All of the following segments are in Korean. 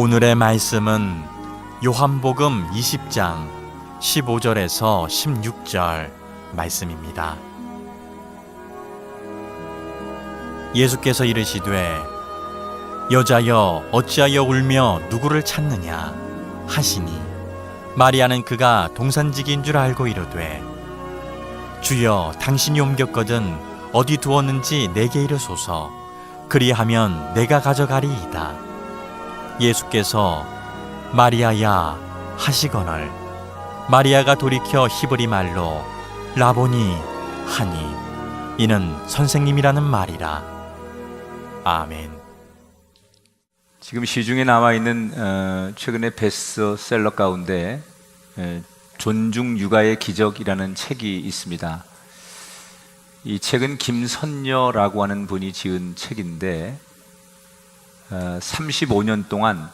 오늘의 말씀은 요한복음 20장 15절에서 16절 말씀입니다. 예수께서 이르시되 여자여 어찌하여 울며 누구를 찾느냐 하시니 마리아는 그가 동산지기인 줄 알고 이르되 주여 당신이 옮겼거든 어디 두었는지 내게 이르소서 그리하면 내가 가져가리이다. 예수께서 마리아야 하시거늘 마리아가 돌이켜 히브리 말로 라보니 하니 이는 선생님이라는 말이라. 아멘. 지금 시중에 나와 있는 최근의 베스트셀러 가운데 존중 육아의 기적이라는 책이 있습니다. 이 책은 김선녀라고 하는 분이 지은 책인데 35년 동안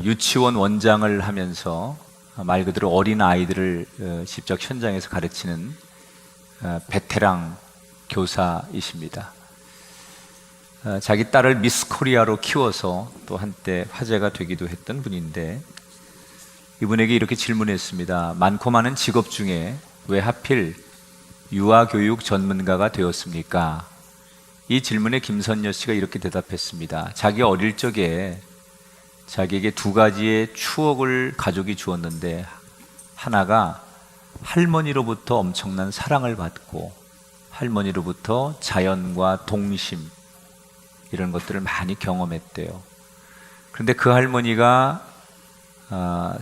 유치원 원장을 하면서 말 그대로 어린 아이들을 직접 현장에서 가르치는 베테랑 교사이십니다. 자기 딸을 미스 코리아로 키워서 또 한때 화제가 되기도 했던 분인데 이분에게 이렇게 질문했습니다. 많고 많은 직업 중에 왜 하필 유아교육 전문가가 되었습니까? 이 질문에 김선녀 씨가 이렇게 대답했습니다. 자기 어릴 적에 자기에게 두 가지의 추억을 가족이 주었는데 하나가 할머니로부터 엄청난 사랑을 받고 할머니로부터 자연과 동심 이런 것들을 많이 경험했대요. 그런데 그 할머니가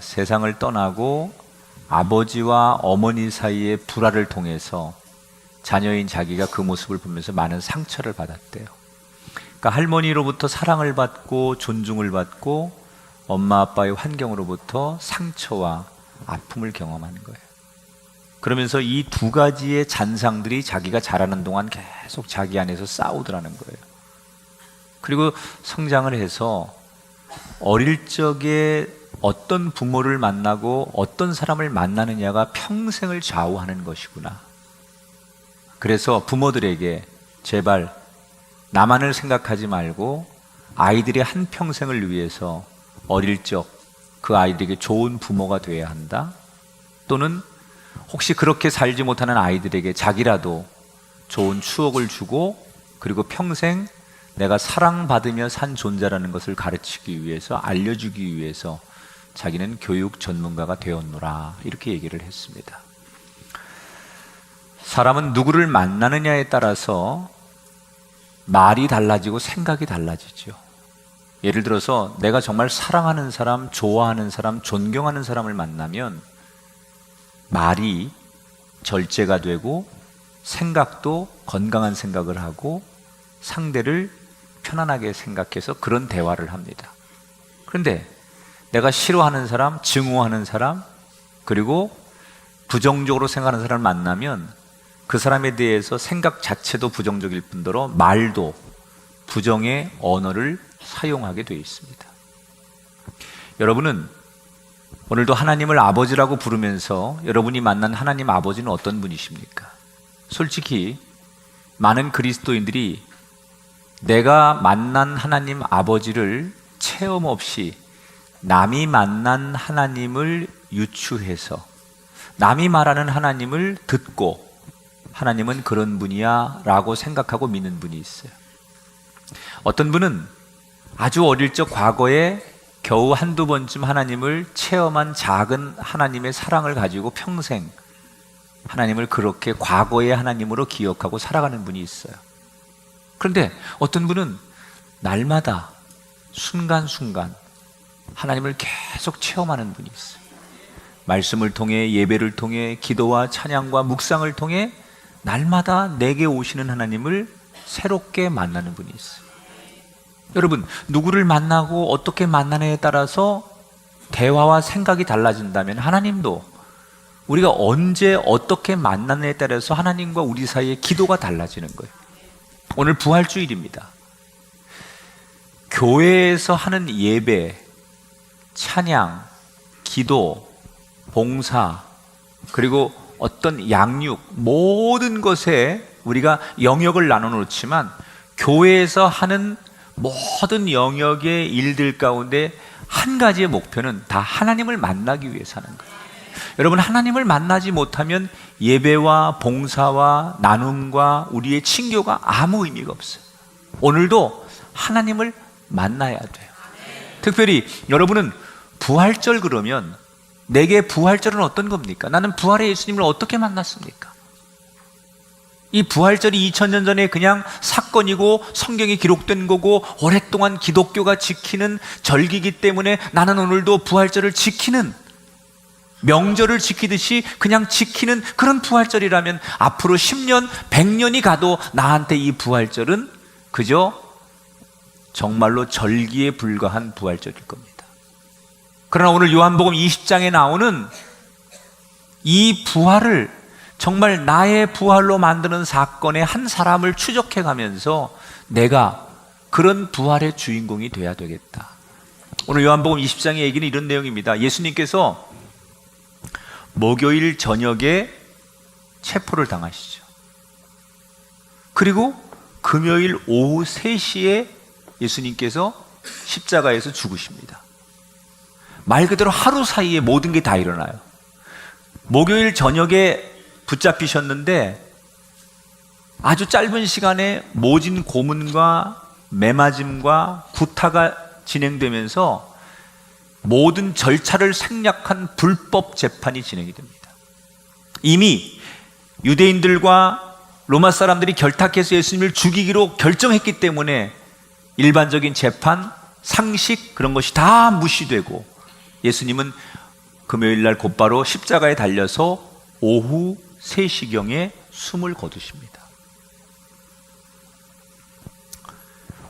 세상을 떠나고 아버지와 어머니 사이의 불화를 통해서 자녀인 자기가 그 모습을 보면서 많은 상처를 받았대요. 그러니까 할머니로부터 사랑을 받고 존중을 받고 엄마 아빠의 환경으로부터 상처와 아픔을 경험하는 거예요. 그러면서 이 두 가지의 잔상들이 자기가 자라는 동안 계속 자기 안에서 싸우더라는 거예요. 그리고 성장을 해서 어릴 적에 어떤 부모를 만나고 어떤 사람을 만나느냐가 평생을 좌우하는 것이구나. 그래서 부모들에게 제발 나만을 생각하지 말고 아이들의 한평생을 위해서 어릴 적 그 아이들에게 좋은 부모가 되어야 한다. 또는 혹시 그렇게 살지 못하는 아이들에게 자기라도 좋은 추억을 주고 그리고 평생 내가 사랑받으며 산 존재라는 것을 가르치기 위해서 알려주기 위해서 자기는 교육 전문가가 되었노라 이렇게 얘기를 했습니다. 사람은 누구를 만나느냐에 따라서 말이 달라지고 생각이 달라지죠. 예를 들어서 내가 정말 사랑하는 사람, 좋아하는 사람, 존경하는 사람을 만나면 말이 절제가 되고 생각도 건강한 생각을 하고 상대를 편안하게 생각해서 그런 대화를 합니다. 그런데 내가 싫어하는 사람, 증오하는 사람, 그리고 부정적으로 생각하는 사람을 만나면 그 사람에 대해서 생각 자체도 부정적일 뿐더러 말도 부정의 언어를 사용하게 되어 있습니다. 여러분은 오늘도 하나님을 아버지라고 부르면서 여러분이 만난 하나님 아버지는 어떤 분이십니까? 솔직히 많은 그리스도인들이 내가 만난 하나님 아버지를 체험 없이 남이 만난 하나님을 유추해서 남이 말하는 하나님을 듣고 하나님은 그런 분이야 라고 생각하고 믿는 분이 있어요. 어떤 분은 아주 어릴 적 과거에 겨우 한두 번쯤 하나님을 체험한 작은 하나님의 사랑을 가지고 평생 하나님을 그렇게 과거의 하나님으로 기억하고 살아가는 분이 있어요. 그런데 어떤 분은 날마다 순간순간 하나님을 계속 체험하는 분이 있어요. 말씀을 통해 예배를 통해 기도와 찬양과 묵상을 통해 날마다 내게 오시는 하나님을 새롭게 만나는 분이 있어요. 여러분, 누구를 만나고 어떻게 만나느냐에 따라서 대화와 생각이 달라진다면 하나님도 우리가 언제 어떻게 만나느냐에 따라서 하나님과 우리 사이의 기도가 달라지는 거예요. 오늘 부활주일입니다. 교회에서 하는 예배, 찬양, 기도, 봉사, 그리고 어떤 양육, 모든 것에 우리가 영역을 나눠 놓지만 교회에서 하는 모든 영역의 일들 가운데 한 가지의 목표는 다 하나님을 만나기 위해 사는 거예요. 여러분, 하나님을 만나지 못하면 예배와 봉사와 나눔과 우리의 친교가 아무 의미가 없어요. 오늘도 하나님을 만나야 돼요. 특별히 여러분은 부활절 그러면 내게 부활절은 어떤 겁니까? 나는 부활의 예수님을 어떻게 만났습니까? 이 부활절이 2000년 전에 그냥 사건이고 성경에 기록된 거고 오랫동안 기독교가 지키는 절기이기 때문에 나는 오늘도 부활절을 지키는, 명절을 지키듯이 그냥 지키는 그런 부활절이라면 앞으로 10년, 100년이 가도 나한테 이 부활절은 그저 정말로 절기에 불과한 부활절일 겁니다. 그러나 오늘 요한복음 20장에 나오는 이 부활을 정말 나의 부활로 만드는 사건의 한 사람을 추적해 가면서 내가 그런 부활의 주인공이 돼야 되겠다. 오늘 요한복음 20장의 얘기는 이런 내용입니다. 예수님께서 목요일 저녁에 체포를 당하시죠. 그리고 금요일 오후 3시에 예수님께서 십자가에서 죽으십니다. 말 그대로 하루 사이에 모든 게 다 일어나요. 목요일 저녁에 붙잡히셨는데 아주 짧은 시간에 모진 고문과 매맞음과 구타가 진행되면서 모든 절차를 생략한 불법 재판이 진행이 됩니다. 이미 유대인들과 로마 사람들이 결탁해서 예수님을 죽이기로 결정했기 때문에 일반적인 재판, 상식 그런 것이 다 무시되고 예수님은 금요일 날 곧바로 십자가에 달려서 오후 3시경에 숨을 거두십니다.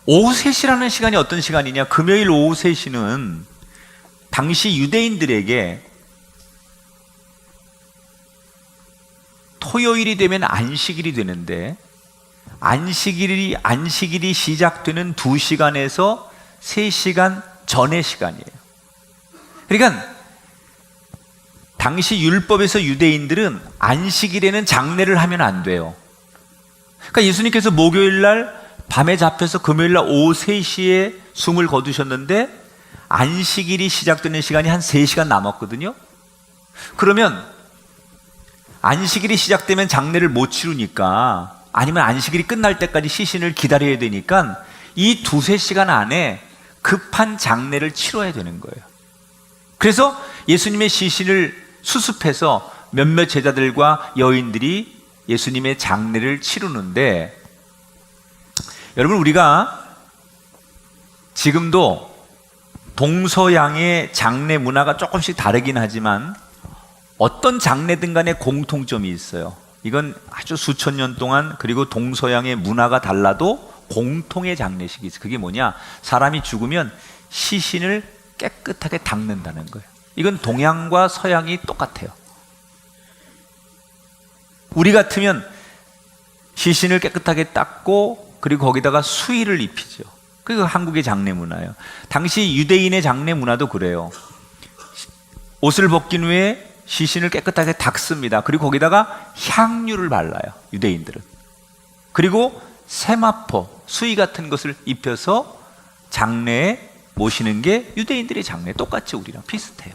오후 3시라는 시간이 어떤 시간이냐? 금요일 오후 3시는 당시 유대인들에게 토요일이 되면 안식일이 되는데 안식일이 시작되는 2시간에서 3시간 전의 시간이에요. 그러니까 당시 율법에서 유대인들은 안식일에는 장례를 하면 안 돼요. 그러니까 예수님께서 목요일 날 밤에 잡혀서 금요일 날 오후 3시에 숨을 거두셨는데 안식일이 시작되는 시간이 한 3시간 남았거든요. 그러면 안식일이 시작되면 장례를 못 치르니까, 아니면 안식일이 끝날 때까지 시신을 기다려야 되니까 이 2-3시간 안에 급한 장례를 치러야 되는 거예요. 그래서 예수님의 시신을 수습해서 몇몇 제자들과 여인들이 예수님의 장례를 치르는데, 여러분, 우리가 지금도 동서양의 장례 문화가 조금씩 다르긴 하지만 어떤 장례든 간에 공통점이 있어요. 이건 아주 수천 년 동안, 그리고 동서양의 문화가 달라도 공통의 장례식이 있어요. 그게 뭐냐? 사람이 죽으면 시신을 깨끗하게 닦는다는 거예요. 이건 동양과 서양이 똑같아요. 우리 같으면 시신을 깨끗하게 닦고 그리고 거기다가 수의를 입히죠. 그게 한국의 장례 문화예요. 당시 유대인의 장례 문화도 그래요. 옷을 벗긴 후에 시신을 깨끗하게 닦습니다. 그리고 거기다가 향유를 발라요, 유대인들은. 그리고 세마포, 수의 같은 것을 입혀서 장례에 모시는 게 유대인들의 장례. 똑같이 우리랑 비슷해요.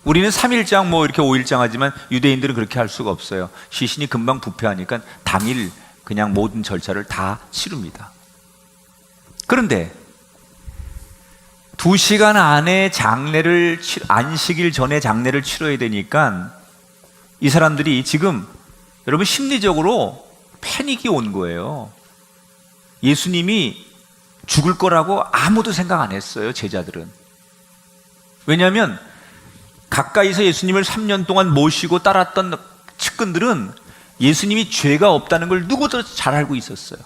우리는 3일장 뭐 이렇게 5일장 하지만 유대인들은 그렇게 할 수가 없어요. 시신이 금방 부패하니까 당일 그냥 모든 절차를 다 치릅니다. 그런데 2시간 안에 안식일 전에 장례를 치러야 되니까 이 사람들이 지금, 여러분, 심리적으로 패닉이 온 거예요. 예수님이 죽을 거라고 아무도 생각 안 했어요, 제자들은. 왜냐하면 가까이서 예수님을 3년 동안 모시고 따랐던 측근들은 예수님이 죄가 없다는 걸 누구도 잘 알고 있었어요.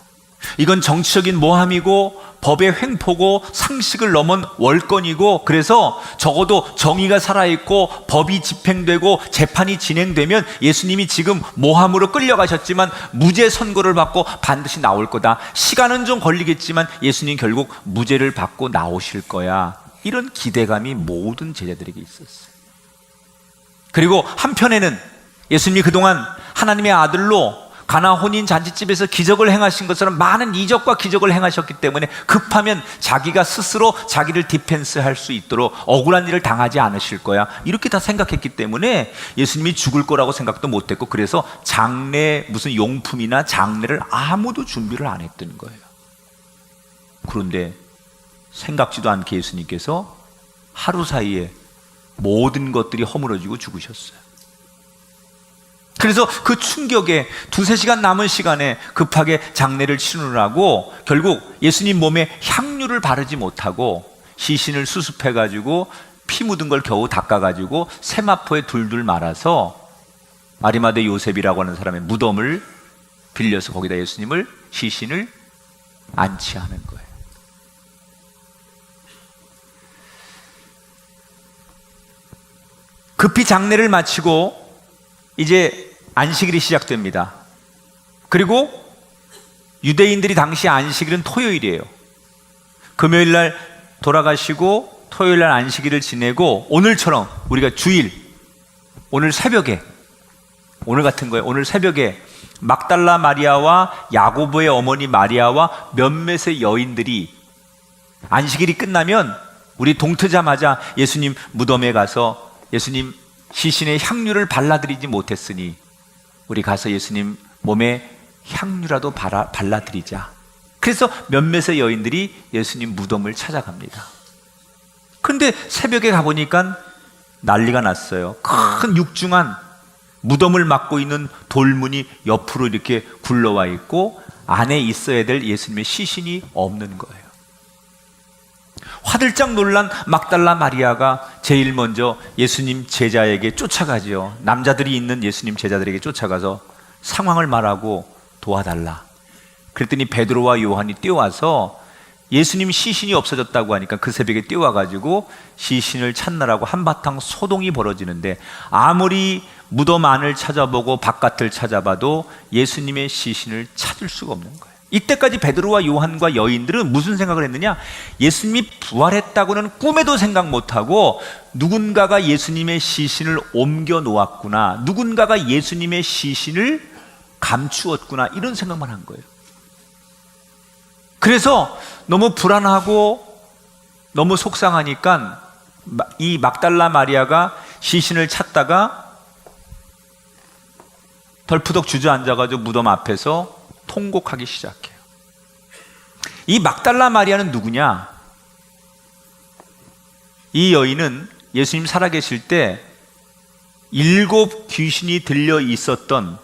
이건 정치적인 모함이고 법의 횡포고 상식을 넘은 월권이고, 그래서 적어도 정의가 살아있고 법이 집행되고 재판이 진행되면 예수님이 지금 모함으로 끌려가셨지만 무죄 선고를 받고 반드시 나올 거다. 시간은 좀 걸리겠지만 예수님 결국 무죄를 받고 나오실 거야. 이런 기대감이 모든 제자들에게 있었어요. 그리고 한편에는 예수님이 그동안 하나님의 아들로 가나 혼인 잔치집에서 기적을 행하신 것처럼 많은 이적과 기적을 행하셨기 때문에 급하면 자기가 스스로 자기를 디펜스할 수 있도록 억울한 일을 당하지 않으실 거야, 이렇게 다 생각했기 때문에 예수님이 죽을 거라고 생각도 못했고, 그래서 장례 무슨 용품이나 장례를 아무도 준비를 안 했던 거예요. 그런데 생각지도 않게 예수님께서 하루 사이에 모든 것들이 허물어지고 죽으셨어요. 그래서 그 충격에 2-3시간 남은 시간에 급하게 장례를 치르느라고 결국 예수님 몸에 향유를 바르지 못하고 시신을 수습해가지고 피 묻은 걸 겨우 닦아가지고 세마포에 둘둘 말아서 아리마대 요셉이라고 하는 사람의 무덤을 빌려서 거기다 예수님을, 시신을 안치하는 거예요. 급히 장례를 마치고 이제 안식일이 시작됩니다. 그리고 유대인들이 당시 안식일은 토요일이에요. 금요일 날 돌아가시고 토요일 날 안식일을 지내고, 오늘처럼 우리가 주일, 오늘 새벽에, 오늘 같은 거예요. 오늘 새벽에 막달라 마리아와 야고보의 어머니 마리아와 몇몇의 여인들이 안식일이 끝나면 우리 동트자마자 예수님 무덤에 가서 예수님 시신에 향유를 발라드리지 못했으니 우리 가서 예수님 몸에 향유라도 발라드리자. 그래서 몇몇의 여인들이 예수님 무덤을 찾아갑니다. 그런데 새벽에 가보니까 난리가 났어요. 큰 육중한 무덤을 막고 있는 돌문이 옆으로 이렇게 굴러와 있고 안에 있어야 될 예수님의 시신이 없는 거예요. 화들짝 놀란 막달라 마리아가 제일 먼저 예수님 제자에게 쫓아가죠. 남자들이 있는 예수님 제자들에게 쫓아가서 상황을 말하고 도와달라. 그랬더니 베드로와 요한이 뛰어와서 예수님 시신이 없어졌다고 하니까 그 새벽에 뛰어와가지고 시신을 찾느라고 한바탕 소동이 벌어지는데, 아무리 무덤 안을 찾아보고 바깥을 찾아봐도 예수님의 시신을 찾을 수가 없는 거예요. 이때까지 베드로와 요한과 여인들은 무슨 생각을 했느냐? 예수님이 부활했다고는 꿈에도 생각 못하고 누군가가 예수님의 시신을 옮겨 놓았구나, 누군가가 예수님의 시신을 감추었구나, 이런 생각만 한 거예요. 그래서 너무 불안하고 너무 속상하니까 이 막달라 마리아가 시신을 찾다가 덜푸덕 주저앉아가지고 무덤 앞에서 통곡하기 시작해요. 이 막달라 마리아는 누구냐? 이 여인은 예수님 살아계실 때 7 귀신이 들려 있었던,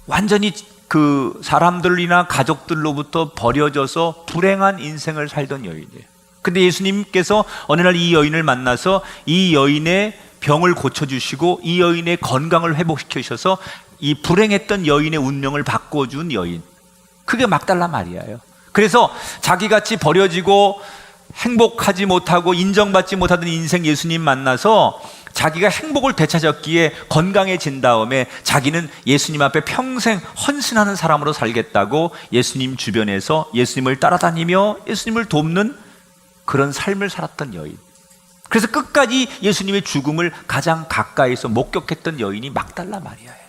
완전히 그 사람들이나 가족들로부터 버려져서 불행한 인생을 살던 여인이에요. 근데 예수님께서 어느 날 이 여인을 만나서 이 여인의 병을 고쳐주시고 이 여인의 건강을 회복시켜 주셔서 이 불행했던 여인의 운명을 바꿔준 여인, 그게 막달라 마리아예요. 그래서 자기같이 버려지고 행복하지 못하고 인정받지 못하던 인생 예수님 만나서 자기가 행복을 되찾았기에 건강해진 다음에 자기는 예수님 앞에 평생 헌신하는 사람으로 살겠다고 예수님 주변에서 예수님을 따라다니며 예수님을 돕는 그런 삶을 살았던 여인, 그래서 끝까지 예수님의 죽음을 가장 가까이서 목격했던 여인이 막달라 마리아예요.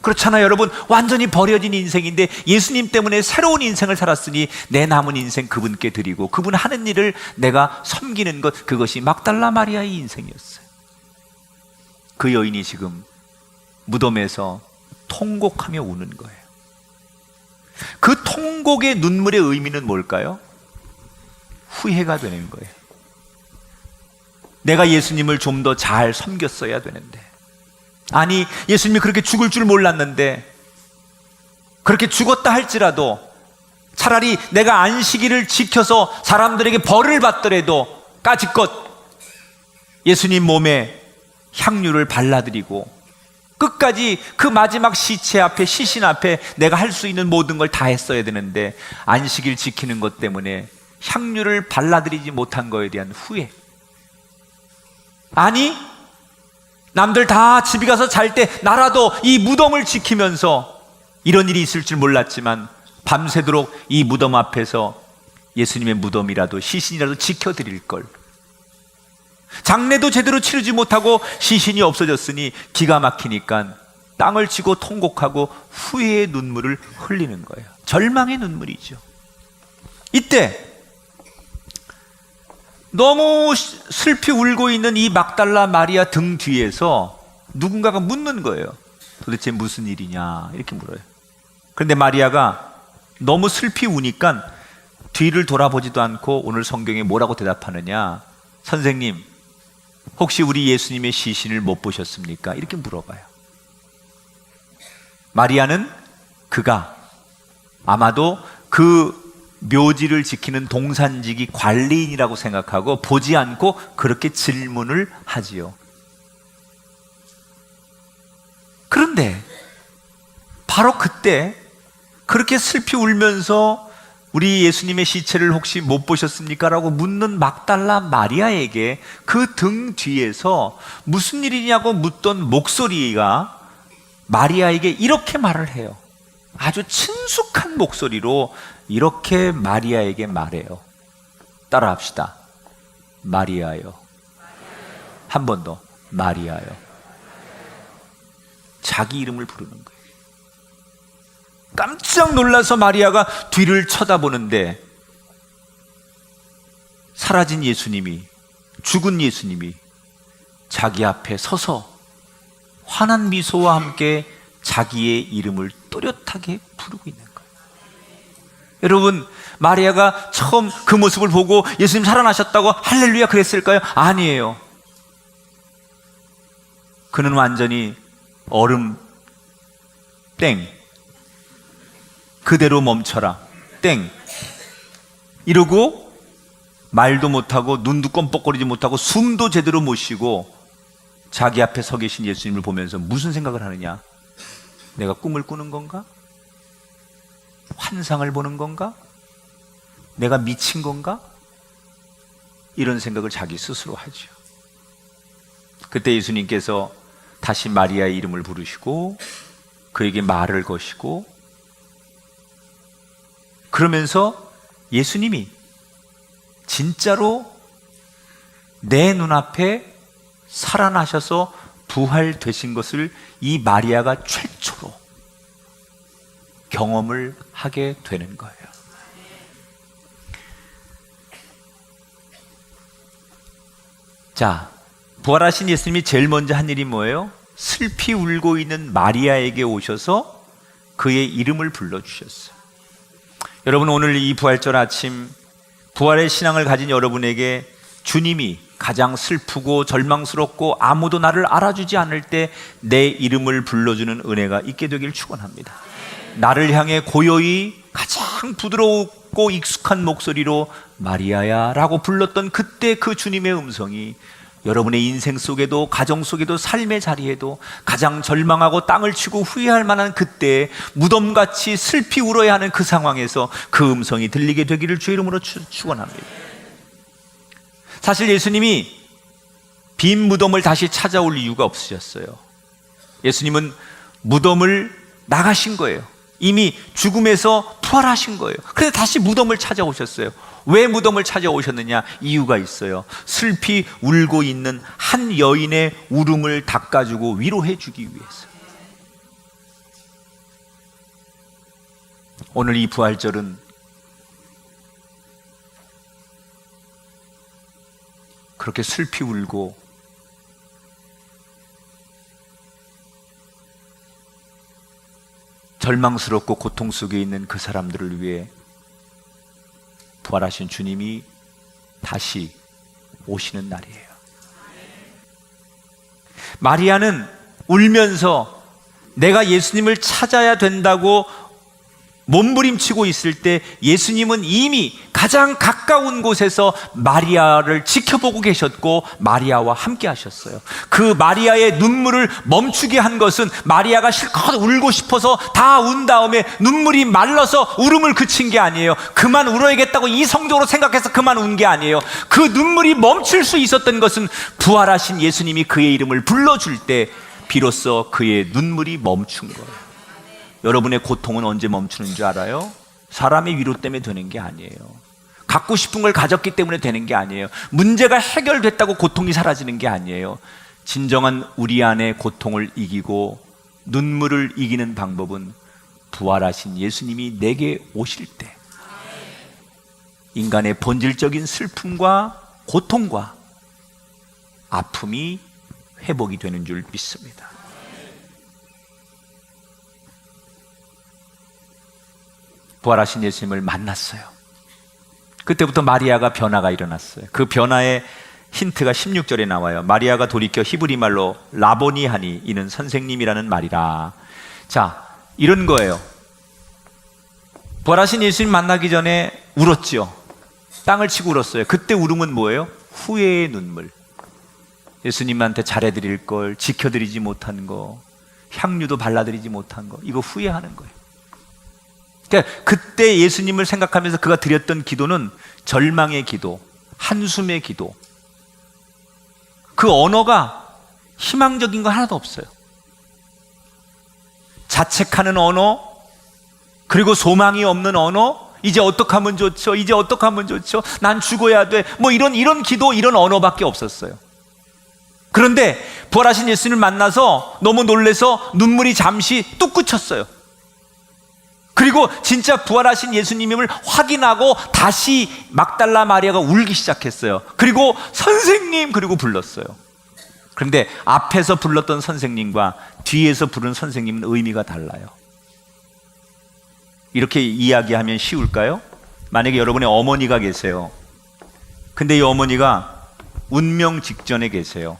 그렇잖아요 여러분. 완전히 버려진 인생인데 예수님 때문에 새로운 인생을 살았으니 내 남은 인생 그분께 드리고 그분 하는 일을 내가 섬기는 것, 그것이 막달라 마리아의 인생이었어요. 그 여인이 지금 무덤에서 통곡하며 우는 거예요. 그 통곡의 눈물의 의미는 뭘까요? 후회가 되는 거예요. 내가 예수님을 좀 더 잘 섬겼어야 되는데, 아니 예수님이 그렇게 죽을 줄 몰랐는데, 그렇게 죽었다 할지라도 차라리 내가 안식일을 지켜서 사람들에게 벌을 받더라도 까짓것 예수님 몸에 향유를 발라드리고 끝까지 그 마지막 시체 앞에, 시신 앞에 내가 할 수 있는 모든 걸 다 했어야 되는데 안식일 지키는 것 때문에 향유를 발라드리지 못한 거에 대한 후회. 아니 남들 다 집에 가서 잘 때 나라도 이 무덤을 지키면서 이런 일이 있을 줄 몰랐지만 밤새도록 이 무덤 앞에서 예수님의 무덤이라도 시신이라도 지켜드릴 걸. 장례도 제대로 치르지 못하고 시신이 없어졌으니 기가 막히니까 땅을 치고 통곡하고 후회의 눈물을 흘리는 거예요. 절망의 눈물이죠. 이때 너무 슬피 울고 있는 이 막달라 마리아 등 뒤에서 누군가가 묻는 거예요. 도대체 무슨 일이냐 이렇게 물어요. 그런데 마리아가 너무 슬피 우니까 뒤를 돌아보지도 않고 오늘 성경에 뭐라고 대답하느냐, 선생님 혹시 우리 예수님의 시신을 못 보셨습니까? 이렇게 물어봐요. 마리아는 그가 아마도 그 묘지를 지키는 동산지기 관리인이라고 생각하고 보지 않고 그렇게 질문을 하지요. 그런데 바로 그때 그렇게 슬피 울면서 우리 예수님의 시체를 혹시 못 보셨습니까? 라고 묻는 막달라 마리아에게 그 등 뒤에서 무슨 일이냐고 묻던 목소리가 마리아에게 이렇게 말을 해요. 아주 친숙한 목소리로 이렇게 마리아에게 말해요. 따라합시다. 마리아요. 한 번 더. 마리아요. 자기 이름을 부르는 거예요. 깜짝 놀라서 마리아가 뒤를 쳐다보는데 사라진 예수님이, 죽은 예수님이 자기 앞에 서서 환한 미소와 함께 자기의 이름을 또렷하게 부르고 있는 거예요. 여러분, 마리아가 처음 그 모습을 보고 예수님 살아나셨다고 할렐루야 그랬을까요? 아니에요. 그는 완전히 얼음 땡, 그대로 멈춰라 땡 이러고 말도 못하고 눈도 껌뻑거리지 못하고 숨도 제대로 못 쉬고 자기 앞에 서 계신 예수님을 보면서 무슨 생각을 하느냐? 내가 꿈을 꾸는 건가? 환상을 보는 건가? 내가 미친 건가? 이런 생각을 자기 스스로 하죠. 그때 예수님께서 다시 마리아의 이름을 부르시고 그에게 말을 거시고 그러면서 예수님이 진짜로 내 눈앞에 살아나셔서 부활되신 것을 이 마리아가 최초로 경험을 하게 되는 거예요. 자, 부활하신 예수님이 제일 먼저 한 일이 뭐예요? 슬피 울고 있는 마리아에게 오셔서 그의 이름을 불러주셨어요. 여러분, 오늘 이 부활절 아침 부활의 신앙을 가진 여러분에게 주님이 가장 슬프고 절망스럽고 아무도 나를 알아주지 않을 때 내 이름을 불러주는 은혜가 있게 되길 축원합니다. 나를 향해 고요히 가장 부드럽고 익숙한 목소리로 마리아야 라고 불렀던 그때 그 주님의 음성이 여러분의 인생 속에도 가정 속에도 삶의 자리에도 가장 절망하고 땅을 치고 후회할 만한 그때 무덤같이 슬피 울어야 하는 그 상황에서 그 음성이 들리게 되기를 주의 이름으로 축원합니다. 사실 예수님이 빈 무덤을 다시 찾아올 이유가 없으셨어요. 예수님은 무덤을 나가신 거예요. 이미 죽음에서 부활하신 거예요. 그래서 다시 무덤을 찾아오셨어요. 왜 무덤을 찾아오셨느냐? 이유가 있어요. 슬피 울고 있는 한 여인의 울음을 닦아주고 위로해 주기 위해서. 오늘 이 부활절은 그렇게 슬피 울고 절망스럽고 고통 속에 있는 그 사람들을 위해 부활하신 주님이 다시 오시는 날이에요. 마리아는 울면서 내가 예수님을 찾아야 된다고 몸부림치고 있을 때 예수님은 이미 가장 가까운 곳에서 마리아를 지켜보고 계셨고 마리아와 함께 하셨어요. 그 마리아의 눈물을 멈추게 한 것은 마리아가 실컷 울고 싶어서 다 운 다음에 눈물이 말라서 울음을 그친 게 아니에요. 그만 울어야겠다고 이성적으로 생각해서 그만 운 게 아니에요. 그 눈물이 멈출 수 있었던 것은 부활하신 예수님이 그의 이름을 불러줄 때 비로소 그의 눈물이 멈춘 거예요. 여러분의 고통은 언제 멈추는 줄 알아요? 사람의 위로 때문에 되는 게 아니에요. 갖고 싶은 걸 가졌기 때문에 되는 게 아니에요. 문제가 해결됐다고 고통이 사라지는 게 아니에요. 진정한 우리 안의 고통을 이기고 눈물을 이기는 방법은 부활하신 예수님이 내게 오실 때 인간의 본질적인 슬픔과 고통과 아픔이 회복이 되는 줄 믿습니다. 부활하신 예수님을 만났어요. 그때부터 마리아가 변화가 일어났어요. 그 변화의 힌트가 16절에 나와요. 마리아가 돌이켜 히브리 말로 라보니 하니 이는 선생님이라는 말이라. 자, 이런 거예요. 부활하신 예수님 만나기 전에 울었죠. 땅을 치고 울었어요. 그때 울음은 뭐예요? 후회의 눈물. 예수님한테 잘해드릴 걸 지켜드리지 못한 거, 향유도 발라드리지 못한 거, 이거 후회하는 거예요. 그러니까 그때 예수님을 생각하면서 그가 드렸던 기도는 절망의 기도, 한숨의 기도. 그 언어가 희망적인 거 하나도 없어요. 자책하는 언어, 그리고 소망이 없는 언어, 이제 어떻게 하면 좋죠? 이제 어떻게 하면 좋죠? 난 죽어야 돼. 뭐 이런 기도, 이런 언어밖에 없었어요. 그런데 부활하신 예수님을 만나서 너무 놀라서 눈물이 잠시 뚝 그쳤어요. 그리고 진짜 부활하신 예수님임을 확인하고 다시 막달라 마리아가 울기 시작했어요. 그리고 선생님, 그리고 불렀어요. 그런데 앞에서 불렀던 선생님과 뒤에서 부른 선생님은 의미가 달라요. 이렇게 이야기하면 쉬울까요? 만약에 여러분의 어머니가 계세요. 근데 이 어머니가 운명 직전에 계세요.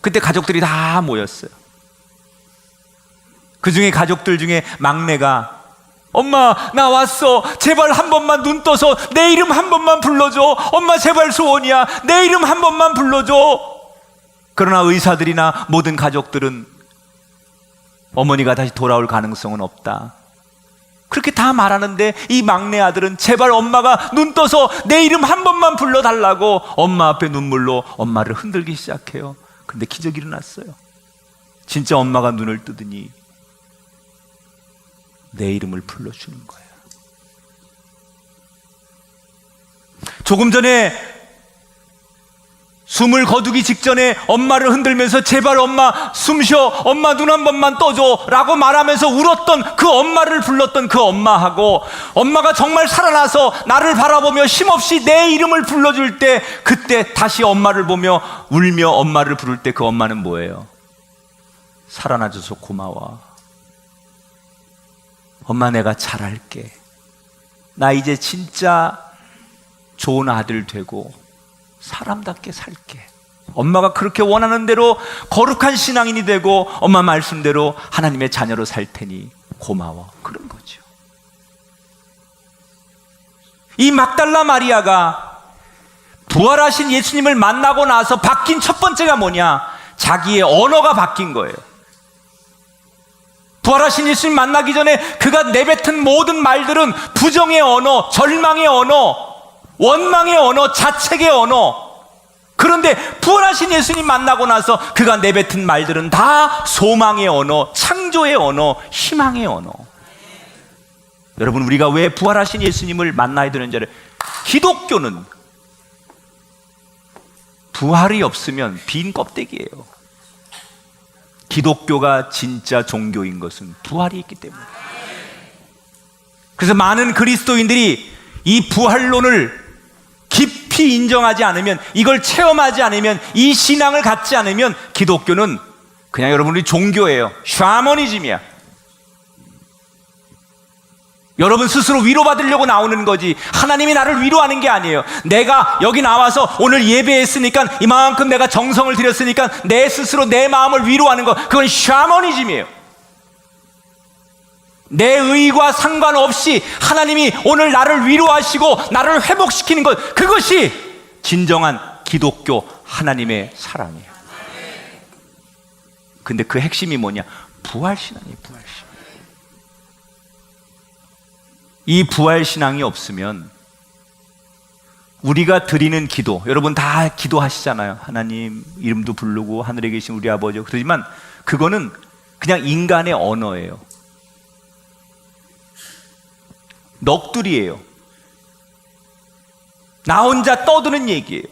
그때 가족들이 다 모였어요. 그 중에 가족들 중에 막내가 엄마 나 왔어. 제발 한 번만 눈 떠서 내 이름 한 번만 불러줘. 엄마 제발 소원이야. 내 이름 한 번만 불러줘. 그러나 의사들이나 모든 가족들은 어머니가 다시 돌아올 가능성은 없다. 그렇게 다 말하는데 이 막내 아들은 제발 엄마가 눈 떠서 내 이름 한 번만 불러달라고 엄마 앞에 눈물로 엄마를 흔들기 시작해요. 근데 기적이 일어났어요. 진짜 엄마가 눈을 뜨더니 내 이름을 불러주는 거예요. 조금 전에 숨을 거두기 직전에 엄마를 흔들면서 제발 엄마 숨 쉬어, 엄마 눈 한 번만 떠줘 라고 말하면서 울었던 그 엄마를 불렀던 그 엄마하고 엄마가 정말 살아나서 나를 바라보며 힘없이 내 이름을 불러줄 때 그때 다시 엄마를 보며 울며 엄마를 부를 때 그 엄마는 뭐예요? 살아나줘서 고마워. 엄마 내가 잘할게. 나 이제 진짜 좋은 아들 되고 사람답게 살게. 엄마가 그렇게 원하는 대로 거룩한 신앙인이 되고 엄마 말씀대로 하나님의 자녀로 살 테니 고마워. 그런 거죠. 이 막달라 마리아가 부활하신 예수님을 만나고 나서 바뀐 첫 번째가 뭐냐? 자기의 언어가 바뀐 거예요. 부활하신 예수님 만나기 전에 그가 내뱉은 모든 말들은 부정의 언어, 절망의 언어, 원망의 언어, 자책의 언어. 그런데 부활하신 예수님 만나고 나서 그가 내뱉은 말들은 다 소망의 언어, 창조의 언어, 희망의 언어. 여러분, 우리가 왜 부활하신 예수님을 만나야 되는지 알아요? 기독교는 부활이 없으면 빈 껍데기예요. 기독교가 진짜 종교인 것은 부활이 있기 때문에. 그래서 많은 그리스도인들이 이 부활론을 깊이 인정하지 않으면, 이걸 체험하지 않으면, 이 신앙을 갖지 않으면 기독교는 그냥 여러분이 종교예요. 샤머니즘이야. 여러분 스스로 위로받으려고 나오는 거지 하나님이 나를 위로하는 게 아니에요. 내가 여기 나와서 오늘 예배했으니까 이만큼 내가 정성을 들였으니까 내 스스로 내 마음을 위로하는 거, 그건 샤머니즘이에요. 내 의와 상관없이 하나님이 오늘 나를 위로하시고 나를 회복시키는 것, 그것이 진정한 기독교 하나님의 사랑이에요. 근데 그 핵심이 뭐냐? 부활신앙이에요. 부활신앙. 이 부활신앙이 없으면 우리가 드리는 기도, 여러분 다 기도하시잖아요. 하나님 이름도 부르고 하늘에 계신 우리 아버지. 그러지만 그거는 그냥 인간의 언어예요. 넋두리예요. 나 혼자 떠드는 얘기예요.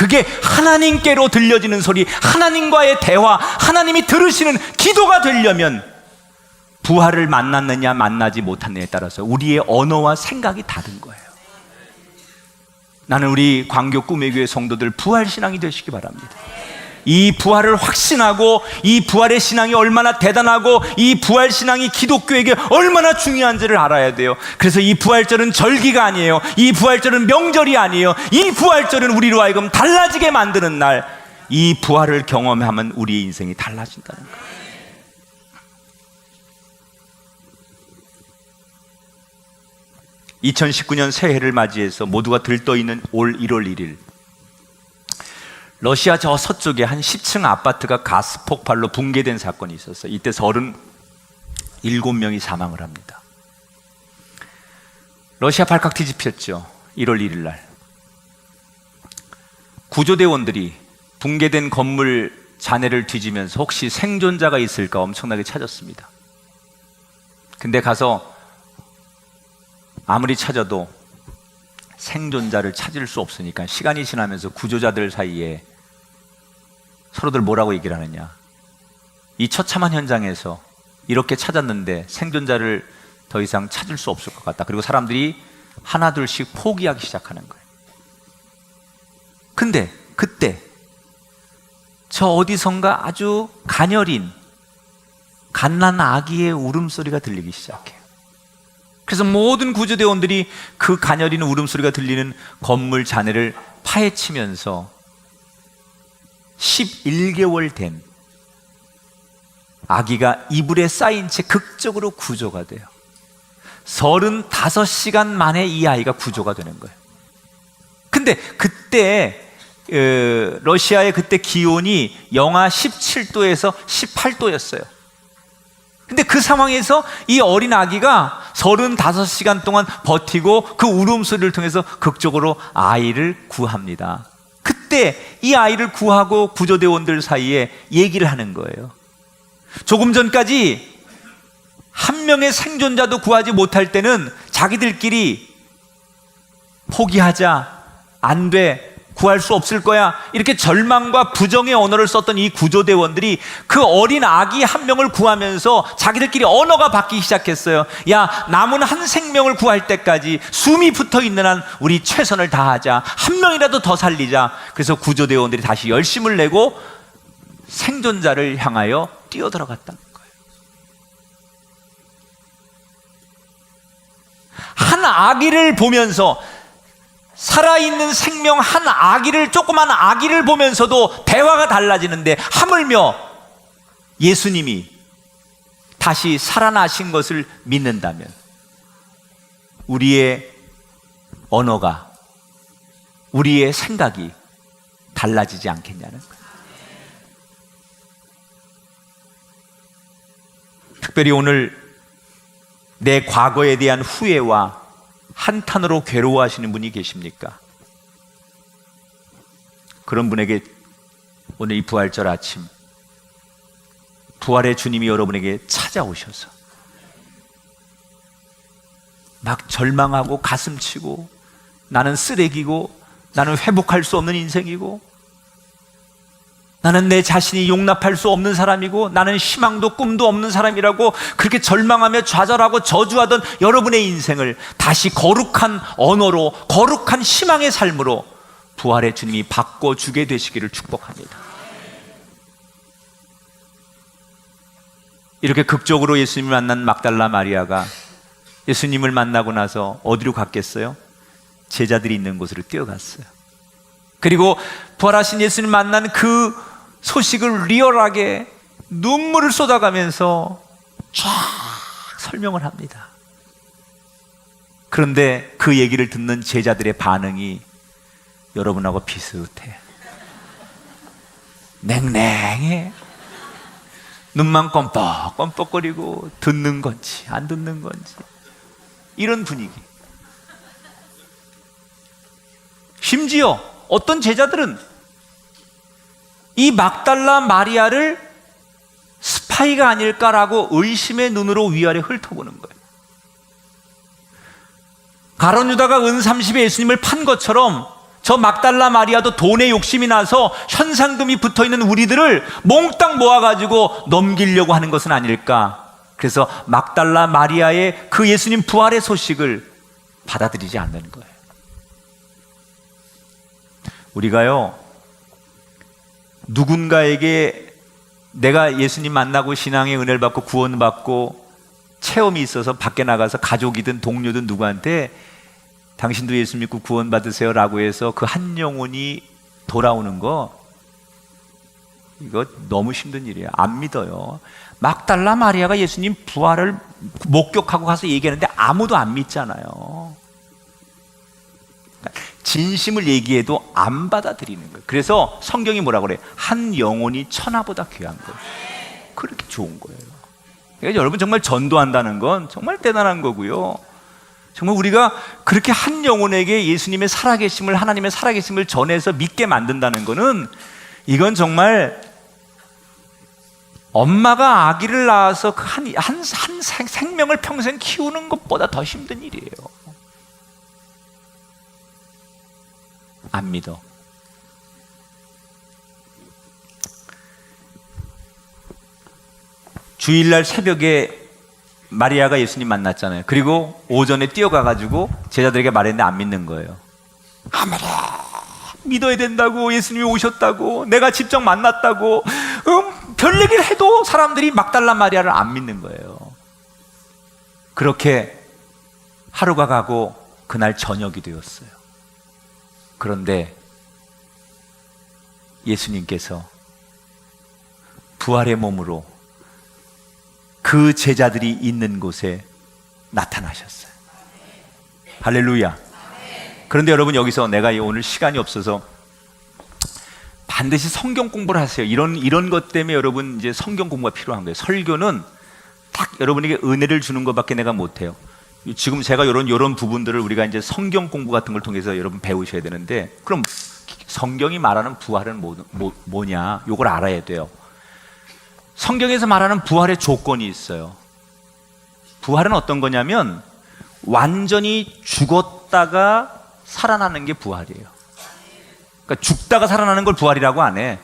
그게 하나님께로 들려지는 소리, 하나님과의 대화, 하나님이 들으시는 기도가 되려면 부활을 만났느냐 만나지 못했느냐에 따라서 우리의 언어와 생각이 다른 거예요. 나는 우리 광교 꿈의 교회 성도들 부활신앙이 되시기 바랍니다. 이 부활을 확신하고 이 부활의 신앙이 얼마나 대단하고 이 부활신앙이 기독교에게 얼마나 중요한지를 알아야 돼요. 그래서 이 부활절은 절기가 아니에요. 이 부활절은 명절이 아니에요. 이 부활절은 우리로 하여금 달라지게 만드는 날, 이 부활을 경험하면 우리의 인생이 달라진다는 거예요. (2019년) 새해를 맞이해서 모두가 들떠있는 올 1월 1일 러시아 저 서쪽에 한 10층 아파트가 가스 폭발로 붕괴된 사건이 있었어요. 이때 37명이 사망을 합니다. 러시아 발칵 뒤집혔죠. 1월 1일 날 구조대원들이 붕괴된 건물 잔해를 뒤지면서 혹시 생존자가 있을까 엄청나게 찾았습니다. 근데 가서 아무리 찾아도 생존자를 찾을 수 없으니까 시간이 지나면서 구조자들 사이에 서로들 뭐라고 얘기를 하느냐, 이 처참한 현장에서 이렇게 찾았는데 생존자를 더 이상 찾을 수 없을 것 같다. 그리고 사람들이 하나둘씩 포기하기 시작하는 거예요. 근데 그때 저 어디선가 아주 가녀린 갓난 아기의 울음소리가 들리기 시작해요. 그래서 모든 구조대원들이 그 가녀린 울음소리가 들리는 건물 잔해를 파헤치면서 11개월 된 아기가 이불에 쌓인 채 극적으로 구조가 돼요. 35시간 만에 이 아이가 구조가 되는 거예요. 근데 그때 러시아의 그때 기온이 영하 17도에서 18도였어요. 근데 그 상황에서 이 어린 아기가 35시간 동안 버티고 그 울음소리를 통해서 극적으로 아이를 구합니다. 그때 이 아이를 구하고 구조대원들 사이에 얘기를 하는 거예요. 조금 전까지 한 명의 생존자도 구하지 못할 때는 자기들끼리 포기하자, 안 돼, 구할 수 없을 거야, 이렇게 절망과 부정의 언어를 썼던 이 구조대원들이 그 어린 아기 한 명을 구하면서 자기들끼리 언어가 바뀌기 시작했어요. 야, 남은 한 생명을 구할 때까지 숨이 붙어있는 한 우리 최선을 다하자, 한 명이라도 더 살리자. 그래서 구조대원들이 다시 열심을 내고 생존자를 향하여 뛰어들어갔다는 거예요. 한 아기를 보면서, 살아있는 생명 한 아기를, 조그만 아기를 보면서도 대화가 달라지는데, 하물며 예수님이 다시 살아나신 것을 믿는다면 우리의 언어가, 우리의 생각이 달라지지 않겠냐는 거예요. 특별히 오늘 내 과거에 대한 후회와 한탄으로 괴로워하시는 분이 계십니까? 그런 분에게 오늘 이 부활절 아침 부활의 주님이 여러분에게 찾아오셔서 막 절망하고 가슴치고 나는 쓰레기고 나는 회복할 수 없는 인생이고 나는 내 자신이 용납할 수 없는 사람이고 나는 희망도 꿈도 없는 사람이라고 그렇게 절망하며 좌절하고 저주하던 여러분의 인생을 다시 거룩한 언어로, 거룩한 희망의 삶으로 부활의 주님이 바꿔주게 되시기를 축복합니다. 이렇게 극적으로 예수님을 만난 막달라 마리아가 예수님을 만나고 나서 어디로 갔겠어요? 제자들이 있는 곳으로 뛰어갔어요. 그리고 부활하신 예수님 만난 그 소식을 리얼하게 눈물을 쏟아가면서 쫙 설명을 합니다. 그런데 그 얘기를 듣는 제자들의 반응이 여러분하고 비슷해. 냉랭해. 눈만 껌뻑껌뻑거리고 듣는 건지 안 듣는 건지 이런 분위기. 심지어 어떤 제자들은 이 막달라 마리아를 스파이가 아닐까라고 의심의 눈으로 위아래 훑어보는 거예요. 가룟 유다가 은 30에 예수님을 판 것처럼 저 막달라 마리아도 돈에 욕심이 나서 현상금이 붙어있는 우리들을 몽땅 모아가지고 넘기려고 하는 것은 아닐까. 그래서 막달라 마리아의 그 예수님 부활의 소식을 받아들이지 않는 거예요. 우리가요, 누군가에게 내가 예수님 만나고 신앙의 은혜를 받고 구원받고 체험이 있어서 밖에 나가서 가족이든 동료든 누구한테 당신도 예수 믿고 구원받으세요 라고 해서 그 한 영혼이 돌아오는 거, 이거 너무 힘든 일이에요. 안 믿어요. 막달라 마리아가 예수님 부활을 목격하고 가서 얘기하는데 아무도 안 믿잖아요. 진심을 얘기해도 안 받아들이는 거예요. 그래서 성경이 뭐라고 그래요? 한 영혼이 천하보다 귀한 거예요. 그렇게 좋은 거예요. 그러니까 여러분, 정말 전도한다는 건 정말 대단한 거고요. 정말 우리가 그렇게 한 영혼에게 예수님의 살아계심을, 하나님의 살아계심을 전해서 믿게 만든다는 거는, 이건 정말 엄마가 아기를 낳아서 그 한 생명을 평생 키우는 것보다 더 힘든 일이에요. 안 믿어. 주일날 새벽에 마리아가 예수님 만났잖아요. 그리고 오전에 뛰어가가지고 제자들에게 말했는데 안 믿는 거예요. 아무라 믿어야 된다고, 예수님이 오셨다고, 내가 직접 만났다고, 별 얘기를 해도 사람들이 막달라 마리아를 안 믿는 거예요. 그렇게 하루가 가고 그날 저녁이 되었어요. 그런데 예수님께서 부활의 몸으로 그 제자들이 있는 곳에 나타나셨어요. 할렐루야. 그런데 여러분, 여기서 내가 오늘 시간이 없어서 반드시 성경 공부를 하세요. 이런 것 때문에 여러분 이제 성경 공부가 필요한 거예요. 설교는 딱 여러분에게 은혜를 주는 것밖에 내가 못해요. 지금 제가 이런 부분들을 우리가 이제 성경 공부 같은 걸 통해서 여러분 배우셔야 되는데, 그럼 성경이 말하는 부활은 뭐냐? 이걸 알아야 돼요. 성경에서 말하는 부활의 조건이 있어요. 부활은 어떤 거냐면 완전히 죽었다가 살아나는 게 부활이에요. 그러니까 죽다가 살아나는 걸 부활이라고 안 해.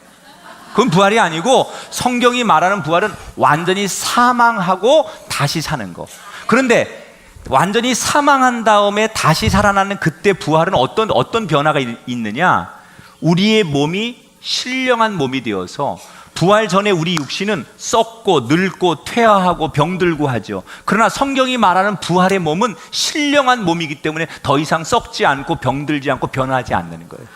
그건 부활이 아니고, 성경이 말하는 부활은 완전히 사망하고 다시 사는 거. 그런데 완전히 사망한 다음에 다시 살아나는 그때 부활은 어떤 변화가 있느냐? 우리의 몸이 신령한 몸이 되어서, 부활 전에 우리 육신은 썩고 늙고 퇴화하고 병들고 하죠. 그러나 성경이 말하는 부활의 몸은 신령한 몸이기 때문에 더 이상 썩지 않고 병들지 않고 변하지 않는 거예요.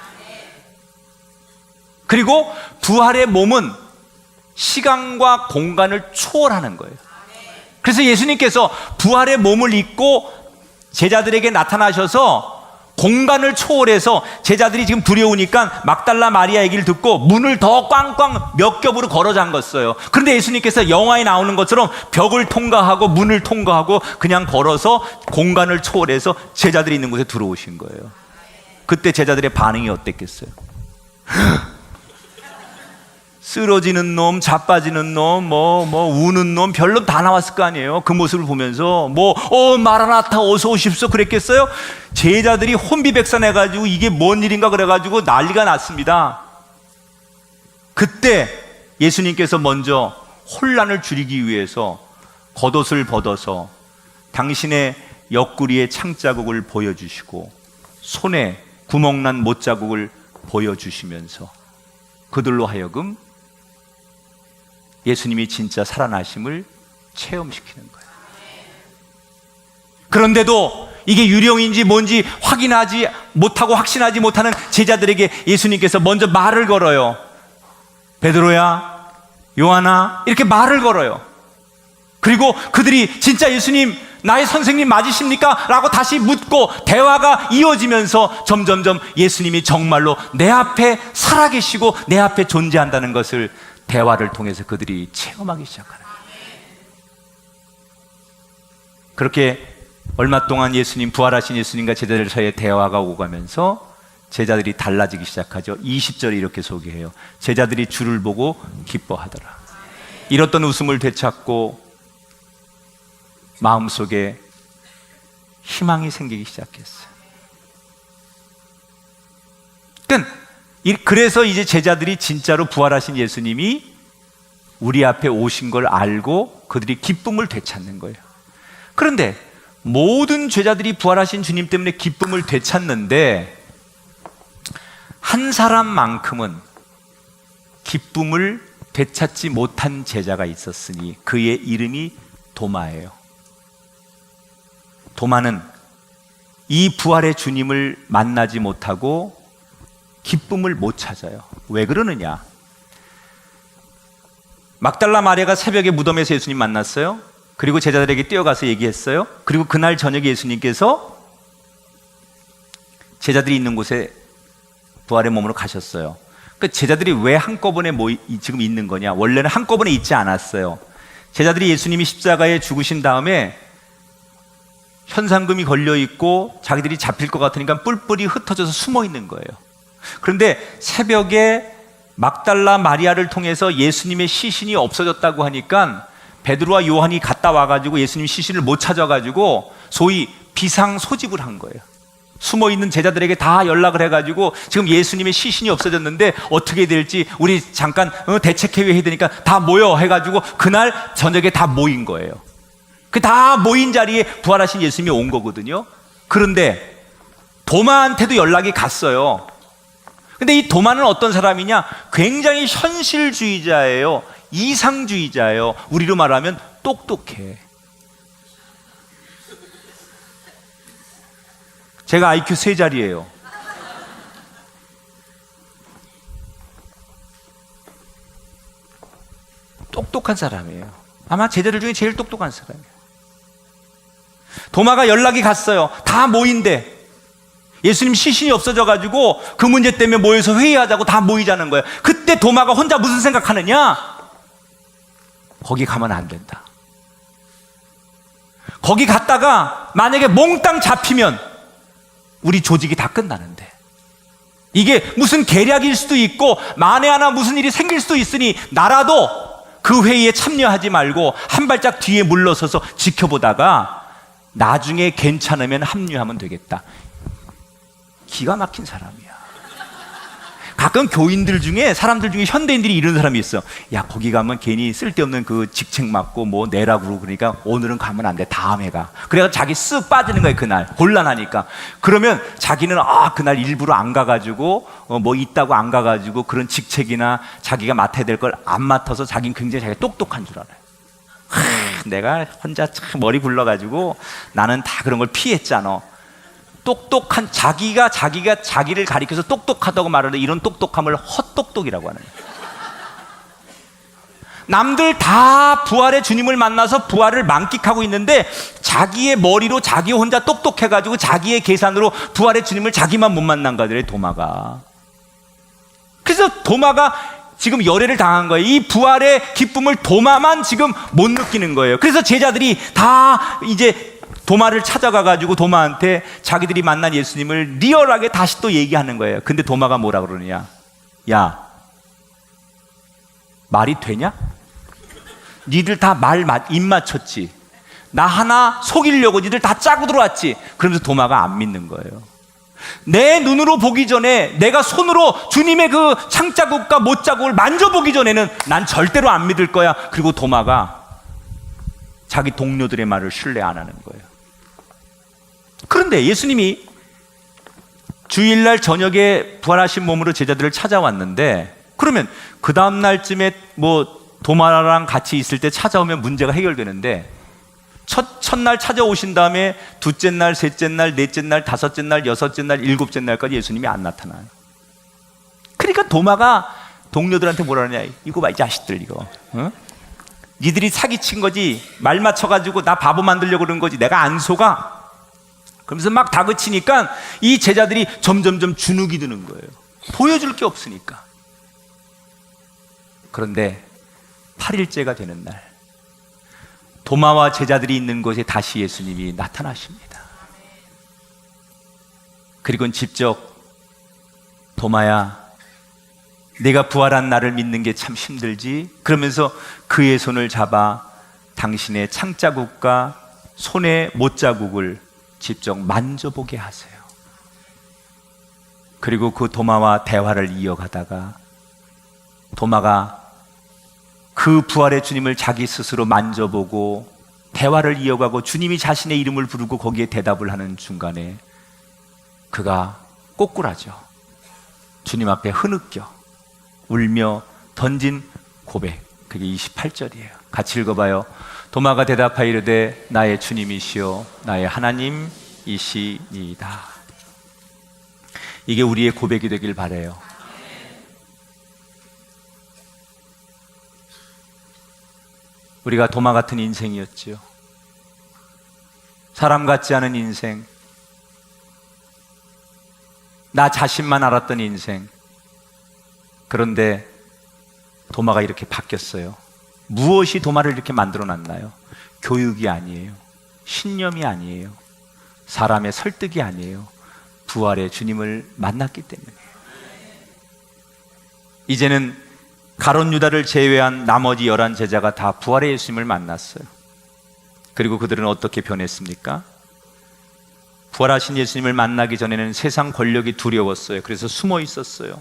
그리고 부활의 몸은 시간과 공간을 초월하는 거예요. 그래서 예수님께서 부활의 몸을 입고 제자들에게 나타나셔서 공간을 초월해서, 제자들이 지금 두려우니까 막달라 마리아 얘기를 듣고 문을 더 꽝꽝 몇 겹으로 걸어 잠갔어요. 그런데 예수님께서 영화에 나오는 것처럼 벽을 통과하고 문을 통과하고 그냥 걸어서 공간을 초월해서 제자들이 있는 곳에 들어오신 거예요. 그때 제자들의 반응이 어땠겠어요? 쓰러지는 놈, 자빠지는 놈, 우는 놈, 별놈 다 나왔을 거 아니에요. 그 모습을 보면서 마라나타 어서 오십시오 그랬겠어요? 제자들이 혼비백산해가지고 이게 뭔 일인가 그래가지고 난리가 났습니다. 그때 예수님께서 먼저 혼란을 줄이기 위해서 겉옷을 벗어서 당신의 옆구리의 창자국을 보여주시고 손에 구멍난 못자국을 보여주시면서 그들로 하여금 예수님이 진짜 살아나심을 체험시키는 거예요. 그런데도 이게 유령인지 뭔지 확인하지 못하고 확신하지 못하는 제자들에게 예수님께서 먼저 말을 걸어요. 베드로야, 요한아, 이렇게 말을 걸어요. 그리고 그들이 진짜 예수님 나의 선생님 맞으십니까? 라고 다시 묻고 대화가 이어지면서 점점점 예수님이 정말로 내 앞에 살아계시고 내 앞에 존재한다는 것을 대화를 통해서 그들이 체험하기 시작하는 거예요. 그렇게 얼마 동안 예수님, 부활하신 예수님과 제자들 사이에 대화가 오가면서 제자들이 달라지기 시작하죠. 20절에 이렇게 소개해요. 제자들이 주를 보고 기뻐하더라. 잃었던 웃음을 되찾고 마음속에 희망이 생기기 시작했어요. 그래서 이제 제자들이 진짜로 부활하신 예수님이 우리 앞에 오신 걸 알고 그들이 기쁨을 되찾는 거예요. 그런데 모든 제자들이 부활하신 주님 때문에 기쁨을 되찾는데 한 사람만큼은 기쁨을 되찾지 못한 제자가 있었으니 그의 이름이 도마예요. 도마는 이 부활의 주님을 만나지 못하고 기쁨을 못 찾아요. 왜 그러느냐? 막달라 마리아가 새벽에 무덤에서 예수님 만났어요. 그리고 제자들에게 뛰어가서 얘기했어요. 그리고 그날 저녁에 예수님께서 제자들이 있는 곳에 부활의 몸으로 가셨어요. 그러니까 제자들이 왜 한꺼번에 지금 있는 거냐? 원래는 한꺼번에 있지 않았어요. 제자들이 예수님이 십자가에 죽으신 다음에 현상금이 걸려 있고 자기들이 잡힐 것 같으니까 뿔뿔이 흩어져서 숨어 있는 거예요. 그런데 새벽에 막달라 마리아를 통해서 예수님의 시신이 없어졌다고 하니까 베드로와 요한이 갔다 와가지고 예수님 시신을 못 찾아가지고 소위 비상 소집을 한 거예요. 숨어있는 제자들에게 다 연락을 해가지고 지금 예수님의 시신이 없어졌는데 어떻게 될지 우리 잠깐 대책회의 해야 되니까 다 모여 해가지고 그날 저녁에 다 모인 거예요. 그 다 모인 자리에 부활하신 예수님이 온 거거든요. 그런데 도마한테도 연락이 갔어요. 근데 이 도마는 어떤 사람이냐? 굉장히 현실주의자예요. 이상주의자예요. 우리로 말하면 똑똑해. 제가 IQ 3자리예요. 똑똑한 사람이에요. 아마 제자들 중에 제일 똑똑한 사람이에요. 도마가 연락이 갔어요. 다 모인대. 예수님 시신이 없어져가지고 그 문제 때문에 모여서 회의하자고 다 모이자는 거예요. 그때 도마가 혼자 무슨 생각하느냐? 거기 가면 안 된다. 거기 갔다가 만약에 몽땅 잡히면 우리 조직이 다 끝나는데, 이게 무슨 계략일 수도 있고 만에 하나 무슨 일이 생길 수도 있으니 나라도 그 회의에 참여하지 말고 한 발짝 뒤에 물러서서 지켜보다가 나중에 괜찮으면 합류하면 되겠다. 기가 막힌 사람이야. 가끔 교인들 중에, 사람들 중에 현대인들이 이런 사람이 있어. 야, 거기 가면 괜히 쓸데없는 그 직책 맞고 뭐 내라고 그러니까 오늘은 가면 안 돼, 다음에 가. 그래서 자기 쓱 빠지는 거예요. 그날 곤란하니까. 그러면 자기는 그날 일부러 안 가가지고 뭐 있다고 안 가가지고 그런 직책이나 자기가 맡아야 될 걸 안 맡아서 자기는 굉장히 자기가 똑똑한 줄 알아요. 내가 혼자 참 머리 굴러가지고 나는 다 그런 걸 피했잖아. 똑똑한, 자기가 자기를 가리켜서 똑똑하다고 말하는 이런 똑똑함을 헛똑똑이라고 하는 거예요. 남들 다 부활의 주님을 만나서 부활을 만끽하고 있는데 자기의 머리로 자기 혼자 똑똑해가지고 자기의 계산으로 부활의 주님을 자기만 못 만난 거더래, 도마가. 그래서 도마가 지금 열애를 당한 거예요. 이 부활의 기쁨을 도마만 지금 못 느끼는 거예요. 그래서 제자들이 다 이제 도마를 찾아가가지고 도마한테 자기들이 만난 예수님을 리얼하게 다시 또 얘기하는 거예요. 근데 도마가 뭐라 그러느냐? 야, 말이 되냐? 니들 다 입 맞췄지? 나 하나 속이려고 니들 다 짜고 들어왔지? 그러면서 도마가 안 믿는 거예요. 내 눈으로 보기 전에, 내가 손으로 주님의 그 창자국과 못자국을 만져보기 전에는 난 절대로 안 믿을 거야. 그리고 도마가 자기 동료들의 말을 신뢰 안 하는 거예요. 그런데 예수님이 주일날 저녁에 부활하신 몸으로 제자들을 찾아왔는데, 그러면 그 다음 날쯤에 뭐 도마랑 같이 있을 때 찾아오면 문제가 해결되는데, 첫날 찾아오신 다음에 둘째 날, 셋째 날, 넷째 날, 다섯째 날, 여섯째 날, 일곱째 날까지 예수님이 안 나타나요. 그러니까 도마가 동료들한테 뭐라 하냐? 이거 봐, 이 자식들 이거. 니들이 사기친 거지, 말 맞춰가지고 나 바보 만들려고 그런 거지, 내가 안 속아. 그러면서 막 다그치니까 이 제자들이 점점점 주눅이 드는 거예요. 보여줄 게 없으니까. 그런데 8일째가 되는 날, 도마와 제자들이 있는 곳에 다시 예수님이 나타나십니다. 그리고는 직접 도마야, 내가 부활한 나를 믿는 게 참 힘들지? 그러면서 그의 손을 잡아 당신의 창자국과 손의 못자국을 직접 만져보게 하세요. 그리고 그 도마와 대화를 이어가다가 도마가 그 부활의 주님을 자기 스스로 만져보고 대화를 이어가고 주님이 자신의 이름을 부르고 거기에 대답을 하는 중간에 그가 꼬꾸라져 주님 앞에 흐느껴 울며 던진 고백, 그게 28절이에요. 같이 읽어봐요. 도마가 대답하여 이르되 나의 주님이시요 나의 하나님이시니이다. 이게 우리의 고백이 되길 바라요. 우리가 도마 같은 인생이었지요. 사람 같지 않은 인생, 나 자신만 알았던 인생. 그런데 도마가 이렇게 바뀌었어요. 무엇이 도마를 이렇게 만들어 놨나요? 교육이 아니에요. 신념이 아니에요. 사람의 설득이 아니에요. 부활의 주님을 만났기 때문이에요. 이제는 가룟 유다를 제외한 나머지 11 제자가 다 부활의 예수님을 만났어요. 그리고 그들은 어떻게 변했습니까? 부활하신 예수님을 만나기 전에는 세상 권력이 두려웠어요. 그래서 숨어 있었어요.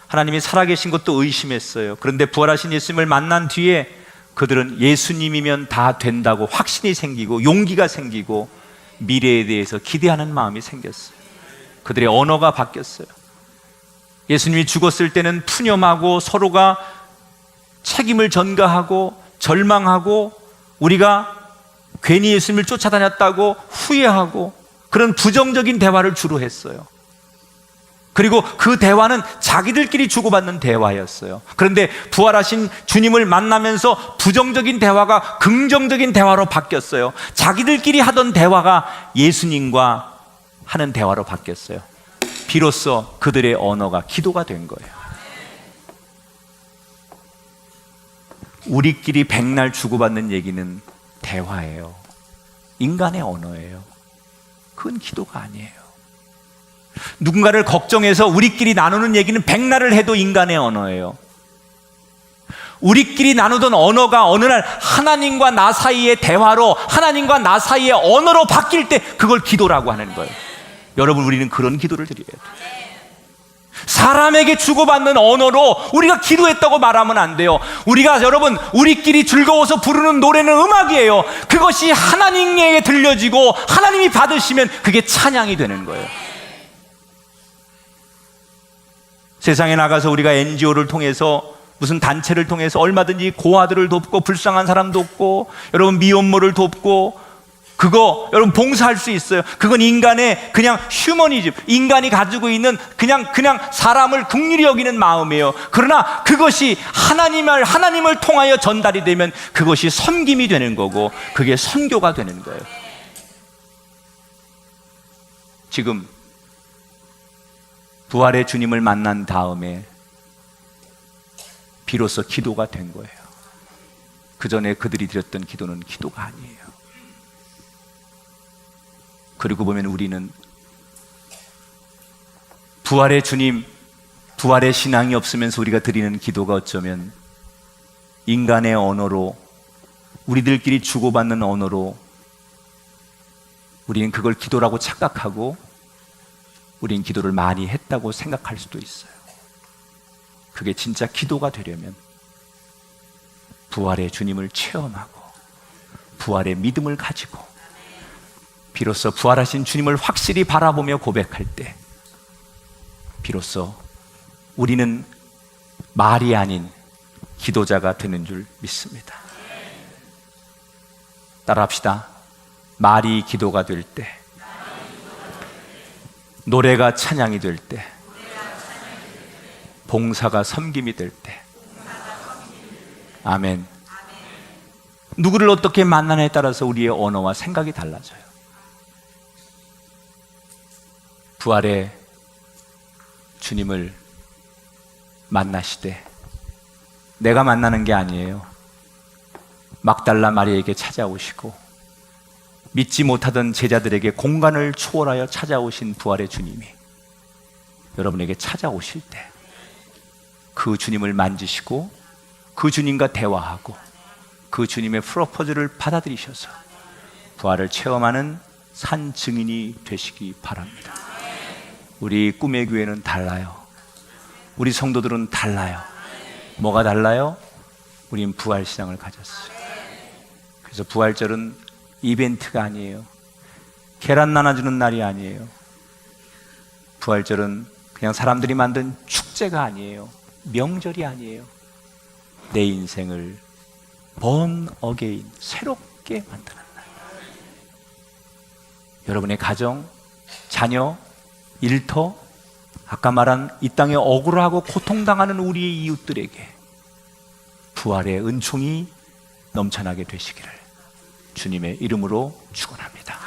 하나님이 살아계신 것도 의심했어요. 그런데 부활하신 예수님을 만난 뒤에 그들은 예수님이면 다 된다고 확신이 생기고 용기가 생기고 미래에 대해서 기대하는 마음이 생겼어요. 그들의 언어가 바뀌었어요. 예수님이 죽었을 때는 푸념하고 서로가 책임을 전가하고 절망하고 우리가 괜히 예수님을 쫓아다녔다고 후회하고 그런 부정적인 대화를 주로 했어요. 그리고 그 대화는 자기들끼리 주고받는 대화였어요. 그런데 부활하신 주님을 만나면서 부정적인 대화가 긍정적인 대화로 바뀌었어요. 자기들끼리 하던 대화가 예수님과 하는 대화로 바뀌었어요. 비로소 그들의 언어가 기도가 된 거예요. 우리끼리 백날 주고받는 얘기는 대화예요. 인간의 언어예요. 그건 기도가 아니에요. 누군가를 걱정해서 우리끼리 나누는 얘기는 백날을 해도 인간의 언어예요. 우리끼리 나누던 언어가 어느 날 하나님과 나 사이의 대화로, 하나님과 나 사이의 언어로 바뀔 때 그걸 기도라고 하는 거예요. 여러분, 우리는 그런 기도를 드려야 돼요. 사람에게 주고받는 언어로 우리가 기도했다고 말하면 안 돼요. 우리가, 여러분, 우리끼리 즐거워서 부르는 노래는 음악이에요. 그것이 하나님에게 들려지고 하나님이 받으시면 그게 찬양이 되는 거예요. 세상에 나가서 우리가 NGO를 통해서, 무슨 단체를 통해서 얼마든지 고아들을 돕고 불쌍한 사람 돕고, 여러분 미혼모를 돕고, 그거 여러분 봉사할 수 있어요. 그건 인간의 그냥 휴머니즘, 인간이 가지고 있는 그냥 사람을 긍휼히 여기는 마음이에요. 그러나 그것이 하나님을 통하여 전달이 되면 그것이 섬김이 되는 거고, 그게 선교가 되는 거예요. 지금 부활의 주님을 만난 다음에 비로소 기도가 된 거예요. 그 전에 그들이 드렸던 기도는 기도가 아니에요. 그리고 보면 우리는 부활의 주님, 부활의 신앙이 없으면서 우리가 드리는 기도가 어쩌면 인간의 언어로, 우리들끼리 주고받는 언어로 우리는 그걸 기도라고 착각하고 우린 기도를 많이 했다고 생각할 수도 있어요. 그게 진짜 기도가 되려면 부활의 주님을 체험하고 부활의 믿음을 가지고 비로소 부활하신 주님을 확실히 바라보며 고백할 때 비로소 우리는 말이 아닌 기도자가 되는 줄 믿습니다. 따라합시다. 말이 기도가 될 때, 노래가 찬양이 될 때, 봉사가 섬김이 될 때. 아멘. 누구를 어떻게 만나냐에 따라서 우리의 언어와 생각이 달라져요. 부활의 주님을 만나시되 내가 만나는 게 아니에요. 막달라 마리아에게 찾아오시고 믿지 못하던 제자들에게 공간을 초월하여 찾아오신 부활의 주님이 여러분에게 찾아오실 때 그 주님을 만지시고 그 주님과 대화하고 그 주님의 프로포즈를 받아들이셔서 부활을 체험하는 산 증인이 되시기 바랍니다. 우리 꿈의 교회는 달라요. 우리 성도들은 달라요. 뭐가 달라요? 우린 부활신앙을 가졌어요. 그래서 부활절은 이벤트가 아니에요. 계란 나눠주는 날이 아니에요. 부활절은 그냥 사람들이 만든 축제가 아니에요. 명절이 아니에요. 내 인생을 번 어게인 새롭게 만드는 날. 여러분의 가정, 자녀, 일터, 아까 말한 이 땅에 억울하고 고통당하는 우리의 이웃들에게 부활의 은총이 넘쳐나게 되시기를 주님의 이름으로 축원합니다.